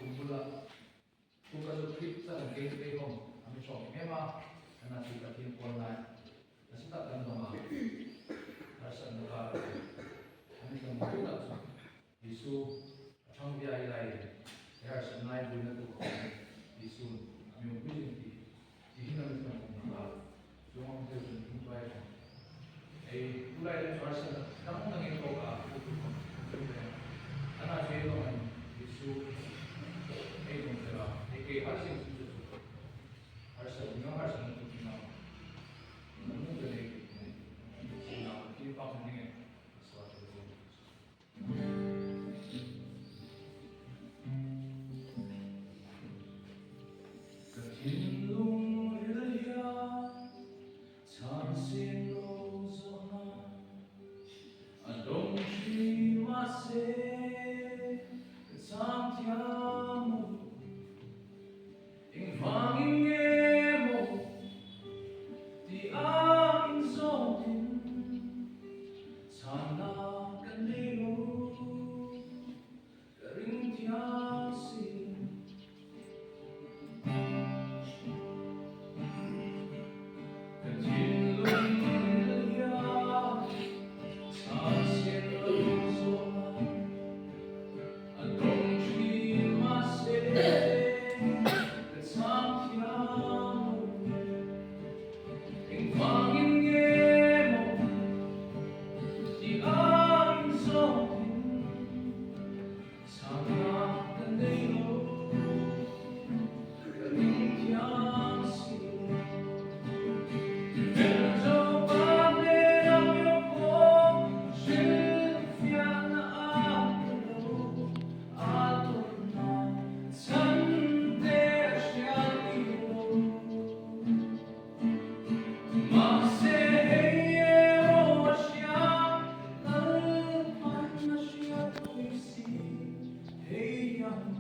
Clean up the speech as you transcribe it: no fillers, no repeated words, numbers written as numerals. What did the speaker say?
kumula kumula kita ang gateway ko kami so mema na kita tin online nasita kan mga rasa nuka kami kan mula Isu changbiya ilai ya sanai buina tu Isu kami mungkin di hina kita mengapa yung mga tumbay ay tulay ng rasa namun nangin ko ka anak saya naman Isu ay kung sila ay kay hasin susu harsa yung harsa ng tutina namun ganay sila kipang ningin sa ato ko katinlong ilaya tansin rozohan adong shimase Santiamo in fangingemo di aking sotin sana kanilo karingtiasin katinlong ilaya tansin rozohan Hey, young